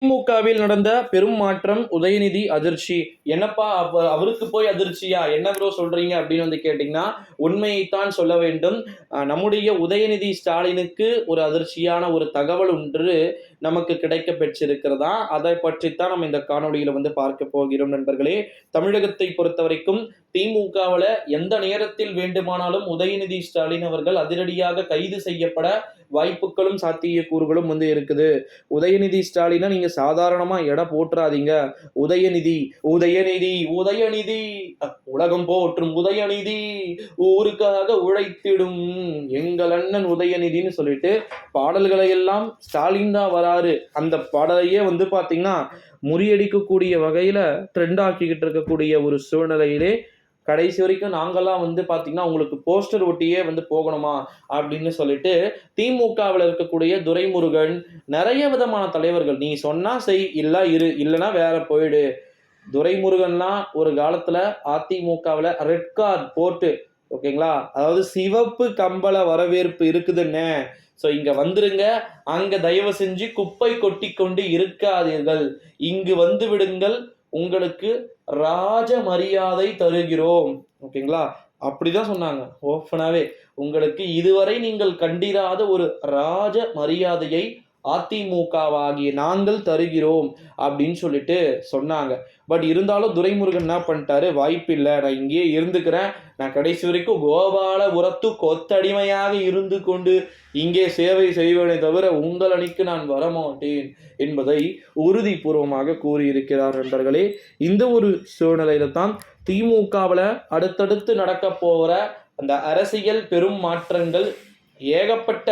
திமுகவில் நடந்த பெரும் மாற்றம், உதயநிதி அதிர்ச்சி. என்னப்பா அவருக்கு போய் அதிர்ச்சியா? என்ன ப்ரோ சொல்றீங்க அப்படின்னு வந்து கேட்டீங்கன்னா, உண்மையைத்தான் சொல்ல வேண்டும். நம்முடைய உதயநிதி ஸ்டாலினுக்கு ஒரு அதிர்ச்சியான ஒரு தகவல் ஒன்று நமக்கு கிடைக்க பெற்றிருக்கிறதா. அதை பற்றித்தான் நம்ம இந்த காணொளியில வந்து பார்க்க போகிறோம் நண்பர்களே. தமிழகத்தை பொறுத்தவரைக்கும் திமுகவுல எந்த நேரத்தில் வேண்டுமானாலும் உதயநிதி ஸ்டாலின் அவர்கள் அதிரடியாக கைது செய்யப்பட வாய்ப்புகளும் சாத்தியக்கூறுகளும் வந்து இருக்குது. உதயநிதி ஸ்டாலினை நீங்க சாதாரணமா எடை போட்டுறாதீங்க. உதயநிதி உதயநிதி உதயநிதி உலகம் போற்றும் உதயநிதி ஊருக்காக உழைத்திடும் எங்கள் அண்ணன் உதயநிதினு சொல்லிட்டு பாடல்களை எல்லாம் ஸ்டாலின் தான் வராரு. அந்த பாடலையே வந்து பாத்தீங்கன்னா முறியடிக்கக்கூடிய வகையில ட்ரெண்ட் ஆக்கிக்கிட்டு இருக்கக்கூடிய ஒரு சூழ்நிலையிலே கடைசி வரைக்கும் நாங்கெல்லாம் வந்து பாத்தீங்கன்னா உங்களுக்கு போஸ்டர் ஒட்டியே வந்து போகணுமா அப்படின்னு சொல்லிட்டு திமுகவில் இருக்கக்கூடிய துரைமுருகன், நிறைய விதமான தலைவர்கள், நீ சொன்னா செய், இல்ல இரு, இல்லைன்னா வேற போயிடு. துரைமுருகன்லாம் ஒரு காலத்துல அதிமுகவில் ரெட் கார்டு போட்டு, ஓகேங்களா, அதாவது சிவப்பு கம்பள வரவேற்பு இருக்குதுன்னு, ஸோ இங்க வந்துருங்க, அங்க தயவு செஞ்சு குப்பை கொட்டி கொண்டு இருக்காதீர்கள், இங்கு வந்து விடுங்கள், உங்களுக்கு ராஜ மரியாதை தருகிறோம். ஓகேங்களா, அப்படிதான் சொன்னாங்க ஓப்பனாவே. உங்களுக்கு இதுவரை நீங்கள் கண்டிராத ஒரு ராஜ மரியாதையை அதிமுகவாகிய நாங்கள் தருகிறோம் அப்படின்னு சொல்லிட்டு சொன்னாங்க. பட் இருந்தாலும் துரைமுருகன் என்ன பண்ணிட்டாரு, வாய்ப்பு இல்லை, நான் இங்கேயே இருந்துக்கிறேன், நான் கடைசி வரைக்கும் கோபால உரத்து கொத்தடிமையாக இருந்து கொண்டு இங்கே சேவை செய்வனை தவிர உங்கள் அணிக்கு நான் வரமாட்டேன் என்பதை உறுதிபூர்வமாக கூறியிருக்கிறார் நண்பர்களே. இந்த ஒரு சூழ்நிலையில தான் திமுகவில் அடுத்தடுத்து நடக்க போகிற அந்த அரசியல் பெரும் மாற்றங்கள் ஏகப்பட்ட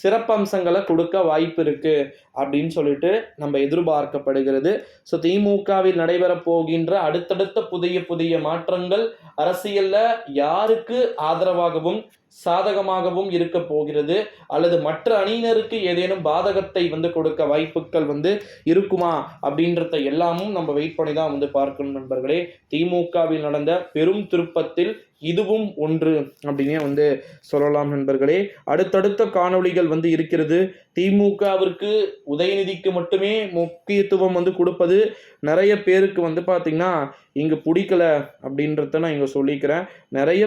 சிறப்பம்சங்களை கொடுக்க வாய்ப்பு இருக்கு அப்படின்னு சொல்லிட்டு நம்ம எதிர்பார்க்கப்படுகிறது. ஸோ திமுகவில் நடைபெற போகின்ற அடுத்தடுத்த புதிய புதிய மாற்றங்கள் அரசியல்ல யாருக்கு ஆதரவாகவும் சாதகமாகவும் இருக்க போகிறது, அல்லது மற்ற அணியினருக்கு ஏதேனும் பாதகத்தை வந்து கொடுக்க வாய்ப்புகள் வந்து இருக்குமா அப்படின்றத எல்லாமும் நம்ம வெயிட் பண்ணி தான் வந்து பார்க்கணும் நண்பர்களே. திமுகவில் நடந்த பெரும் திருப்பத்தில் இதுவும் ஒன்று அப்படின்னே வந்து சொல்லலாம் நண்பர்களே. அடுத்தடுத்த காணொளிகள் வந்து இருக்கிறது. திமுகவிற்கு உதயநிதிக்கு மட்டுமே முக்கியத்துவம் வந்து கொடுப்பது நிறைய பேருக்கு வந்து பார்த்தீங்கன்னா இங்கே பிடிக்கல அப்படின்றத நான் இங்கே சொல்லிக்கிறேன். நிறைய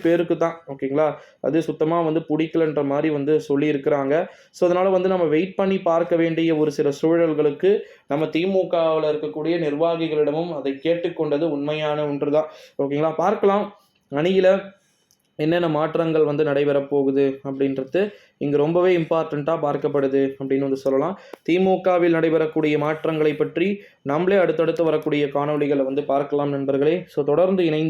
பேருக்கு தான், ஓகேங்களா, அது சுத்தமாக வந்து பிடிக்கலன்ற மாதிரி வந்து சொல்லியிருக்கிறாங்க. ஸோ அதனால் வந்து நம்ம வெயிட் பண்ணி பார்க்க வேண்டிய ஒரு சில சூழல்களுக்கு நம்ம திமுகவில் இருக்கக்கூடிய நிர்வாகிகளிடமும் அதை கேட்டுக்கொண்டது உண்மையான ஒன்று தான். ஓகேங்களா, பார்க்கலாம் அணியில் என்னென்ன மாற்றங்கள் வந்து நடைபெறப் போகுது அப்படின்றது இங்கே ரொம்பவே இம்பார்ட்டண்ட்டாக பார்க்கப்படுது அப்படின்னு வந்து சொல்லலாம். திமுகவில் நடைபெறக்கூடிய மாற்றங்களை பற்றி நம்மளே அடுத்தடுத்து வரக்கூடிய காணொளிகளை வந்து பார்க்கலாம் நண்பர்களே. ஸோ தொடர்ந்து இணைந்து